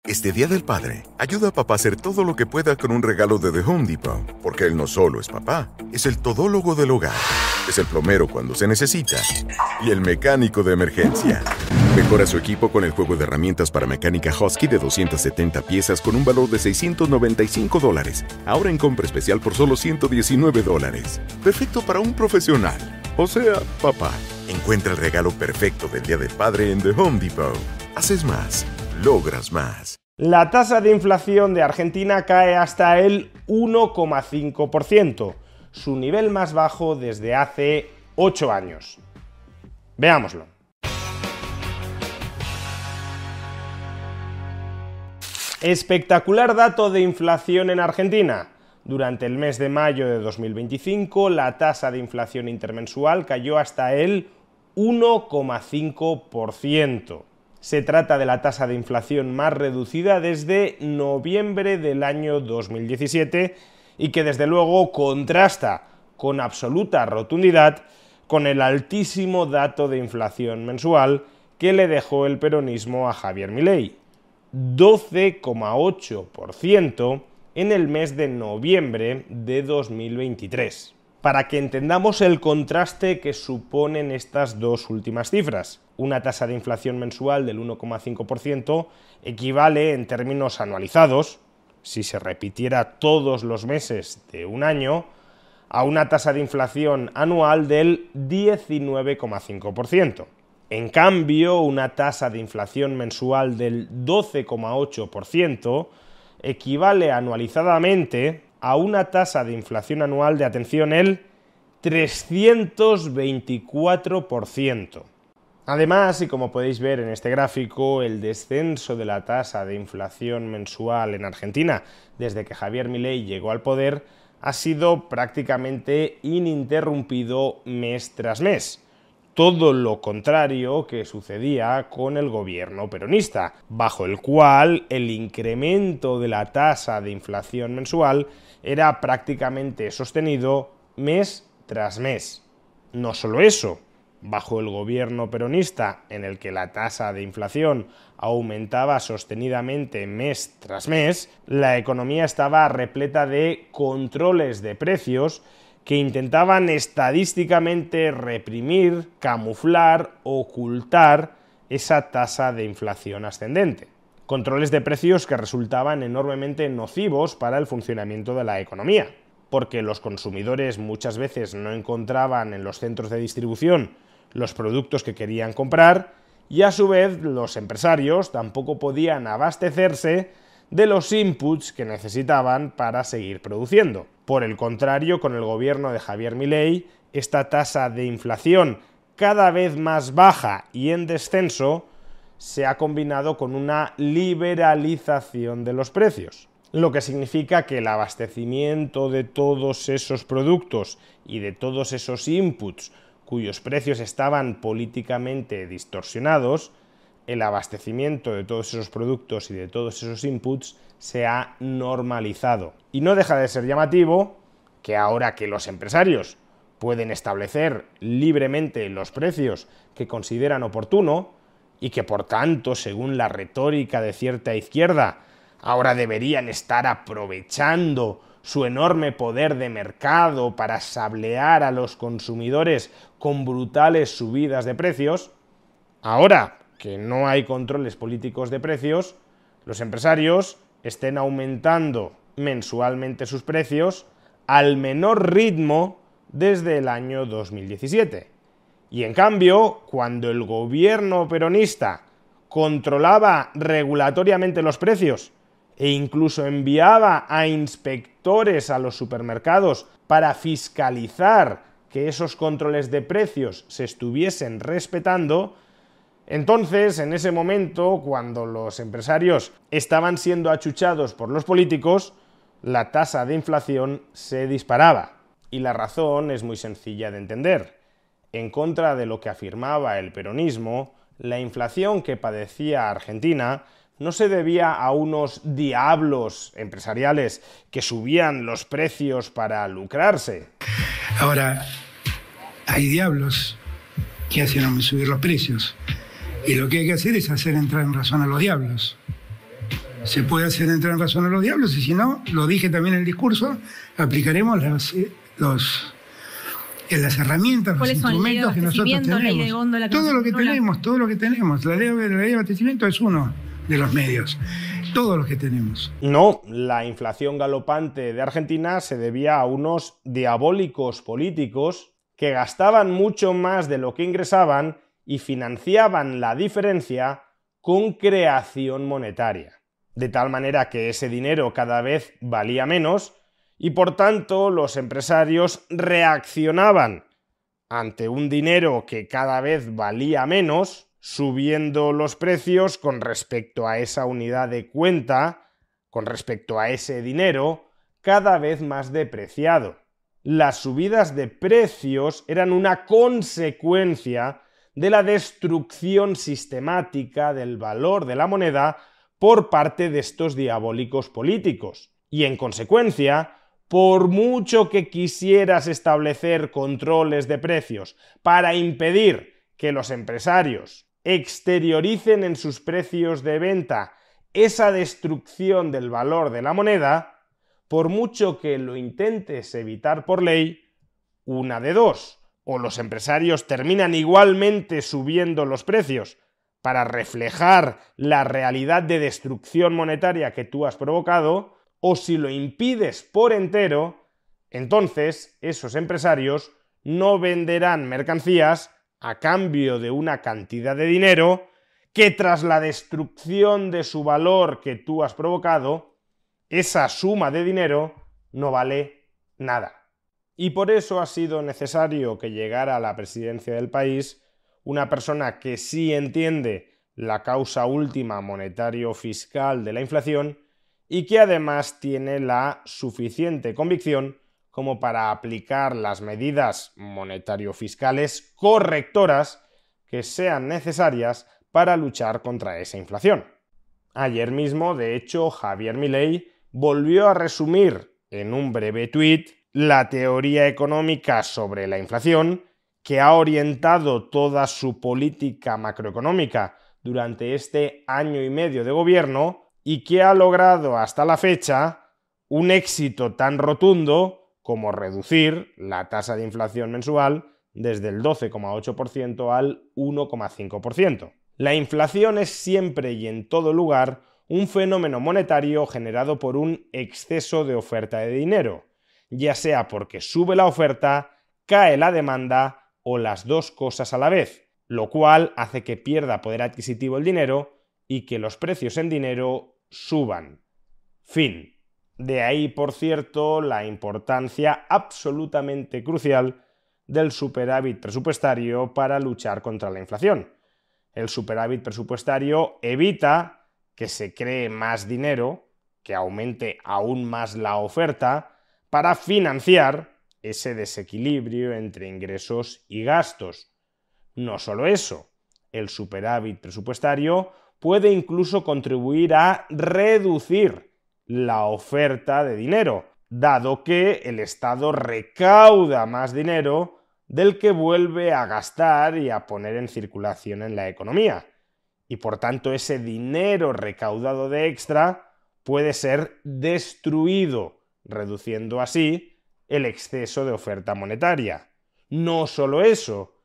Este Día del Padre, ayuda a papá a hacer todo lo que pueda con un regalo de The Home Depot, porque él no solo es papá, es el todólogo del hogar, es el plomero cuando se necesita y el mecánico de emergencia. Mejora su equipo con el juego de herramientas para mecánica Husky de 270 piezas con un valor de $695, ahora en compra especial por solo $119. Perfecto para un profesional, o sea, papá. Encuentra el regalo perfecto del Día del Padre en The Home Depot. Haces más, logras más. La tasa de inflación de Argentina cae hasta el 1,5%, su nivel más bajo desde hace 8 años. Veámoslo. Espectacular dato de inflación en Argentina. Durante el mes de mayo de 2025, la tasa de inflación intermensual cayó hasta el 1,5%. Se trata de la tasa de inflación más reducida desde noviembre del año 2017 y que desde luego contrasta con absoluta rotundidad con el altísimo dato de inflación mensual que le dejó el peronismo a Javier Milei, 12,8% en el mes de noviembre de 2023. Para que entendamos el contraste que suponen estas dos últimas cifras, una tasa de inflación mensual del 1,5% equivale en términos anualizados, si se repitiera todos los meses de un año, a una tasa de inflación anual del 19,5%. En cambio, una tasa de inflación mensual del 12,8% equivale anualizadamente a una tasa de inflación anual de, atención, el 324%. Además, y como podéis ver en este gráfico, el descenso de la tasa de inflación mensual en Argentina desde que Javier Milei llegó al poder ha sido prácticamente ininterrumpido mes tras mes. Todo lo contrario que sucedía con el gobierno peronista, bajo el cual el incremento de la tasa de inflación mensual era prácticamente sostenido mes tras mes. No solo eso, bajo el gobierno peronista, en el que la tasa de inflación aumentaba sostenidamente mes tras mes, la economía estaba repleta de controles de precios que intentaban estadísticamente reprimir, camuflar, ocultar esa tasa de inflación ascendente. Controles de precios que resultaban enormemente nocivos para el funcionamiento de la economía, porque los consumidores muchas veces no encontraban en los centros de distribución los productos que querían comprar y a su vez los empresarios tampoco podían abastecerse de los inputs que necesitaban para seguir produciendo. Por el contrario, con el gobierno de Javier Milei, esta tasa de inflación cada vez más baja y en descenso se ha combinado con una liberalización de los precios, lo que significa que el abastecimiento de todos esos productos y de todos esos inputs cuyos precios estaban políticamente distorsionados, el abastecimiento de todos esos productos y de todos esos inputs se ha normalizado. Y no deja de ser llamativo que ahora que los empresarios pueden establecer libremente los precios que consideran oportuno y que por tanto, según la retórica de cierta izquierda, ahora deberían estar aprovechando su enorme poder de mercado para sablear a los consumidores con brutales subidas de precios, ahora que no hay controles políticos de precios, los empresarios estén aumentando mensualmente sus precios al menor ritmo desde el año 2017. Y en cambio, cuando el gobierno peronista controlaba regulatoriamente los precios e incluso enviaba a inspectores a los supermercados para fiscalizar que esos controles de precios se estuviesen respetando, entonces, en ese momento, cuando los empresarios estaban siendo achuchados por los políticos, la tasa de inflación se disparaba. Y la razón es muy sencilla de entender. En contra de lo que afirmaba el peronismo, la inflación que padecía Argentina no se debía a unos diablos empresariales que subían los precios para lucrarse. Ahora, hay diablos que hacen subir los precios. Y lo que hay que hacer es hacer entrar en razón a los diablos. se puede hacer entrar en razón a los diablos, y si no, lo dije también en el discurso, aplicaremos las herramientas, los instrumentos que nosotros tenemos. Todo lo que tenemos. La ley de abastecimiento es uno de los medios. Todo lo que tenemos. No, la inflación galopante de Argentina se debía a unos diabólicos políticos que gastaban mucho más de lo que ingresaban y financiaban la diferencia con creación monetaria. De tal manera que ese dinero cada vez valía menos y por tanto los empresarios reaccionaban ante un dinero que cada vez valía menos, subiendo los precios con respecto a esa unidad de cuenta, con respecto a ese dinero, cada vez más depreciado. Las subidas de precios eran una consecuencia de la destrucción sistemática del valor de la moneda por parte de estos diabólicos políticos. Y en consecuencia, por mucho que quisieras establecer controles de precios para impedir que los empresarios exterioricen en sus precios de venta esa destrucción del valor de la moneda, por mucho que lo intentes evitar por ley, una de dos: o los empresarios terminan igualmente subiendo los precios para reflejar la realidad de destrucción monetaria que tú has provocado, o si lo impides por entero, entonces esos empresarios no venderán mercancías a cambio de una cantidad de dinero que tras la destrucción de su valor que tú has provocado, esa suma de dinero no vale nada. Y por eso ha sido necesario que llegara a la presidencia del país una persona que sí entiende la causa última monetario-fiscal de la inflación y que además tiene la suficiente convicción como para aplicar las medidas monetario-fiscales correctoras que sean necesarias para luchar contra esa inflación. Ayer mismo, de hecho, Javier Milei volvió a resumir en un breve tuit la teoría económica sobre la inflación que ha orientado toda su política macroeconómica durante este año y medio de gobierno y que ha logrado hasta la fecha un éxito tan rotundo como reducir la tasa de inflación mensual desde el 12,8% al 1,5%. La inflación es siempre y en todo lugar un fenómeno monetario generado por un exceso de oferta de dinero, ya sea porque sube la oferta, cae la demanda o las dos cosas a la vez, lo cual hace que pierda poder adquisitivo el dinero y que los precios en dinero suban. Fin. De ahí, por cierto, la importancia absolutamente crucial del superávit presupuestario para luchar contra la inflación. El superávit presupuestario evita que se cree más dinero, que aumente aún más la oferta, para financiar ese desequilibrio entre ingresos y gastos. No solo eso, el superávit presupuestario puede incluso contribuir a reducir la oferta de dinero, dado que el Estado recauda más dinero del que vuelve a gastar y a poner en circulación en la economía. Y por tanto ese dinero recaudado de extra puede ser destruido, reduciendo así el exceso de oferta monetaria. No solo eso,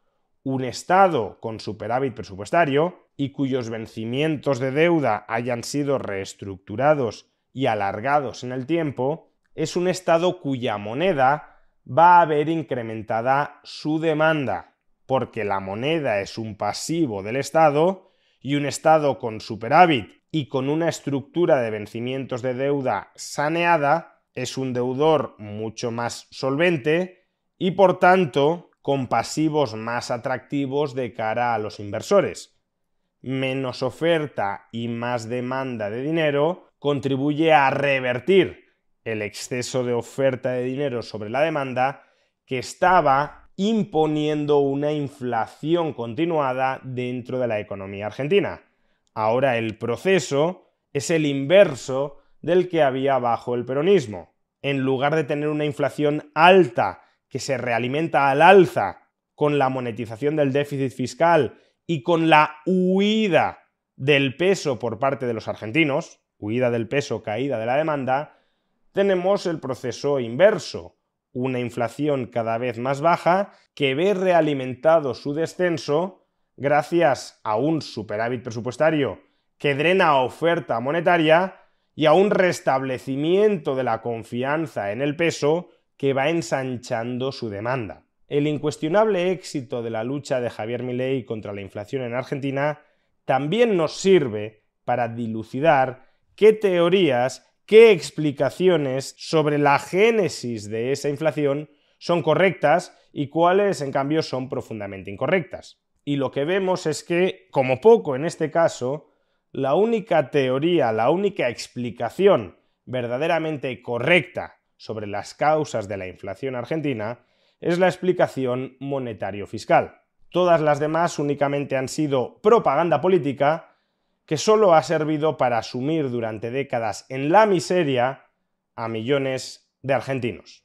un Estado con superávit presupuestario y cuyos vencimientos de deuda hayan sido reestructurados y alargados en el tiempo, es un Estado cuya moneda va a ver incrementada su demanda, porque la moneda es un pasivo del Estado y un Estado con superávit y con una estructura de vencimientos de deuda saneada es un deudor mucho más solvente y por tanto con pasivos más atractivos de cara a los inversores. Menos oferta y más demanda de dinero contribuye a revertir el exceso de oferta de dinero sobre la demanda que estaba imponiendo una inflación continuada dentro de la economía argentina. Ahora el proceso es el inverso del que había bajo el peronismo. En lugar de tener una inflación alta que se realimenta al alza con la monetización del déficit fiscal y con la huida del peso por parte de los argentinos, huida del peso, caída de la demanda, tenemos el proceso inverso, una inflación cada vez más baja que ve realimentado su descenso gracias a un superávit presupuestario que drena oferta monetaria y a un restablecimiento de la confianza en el peso que va ensanchando su demanda. El incuestionable éxito de la lucha de Javier Milei contra la inflación en Argentina también nos sirve para dilucidar qué teorías, qué explicaciones sobre la génesis de esa inflación son correctas y cuáles, en cambio, son profundamente incorrectas. Y lo que vemos es que, como poco en este caso, la única teoría, la única explicación verdaderamente correcta sobre las causas de la inflación argentina es la explicación monetario-fiscal. Todas las demás únicamente han sido propaganda política que solo ha servido para sumir durante décadas en la miseria a millones de argentinos.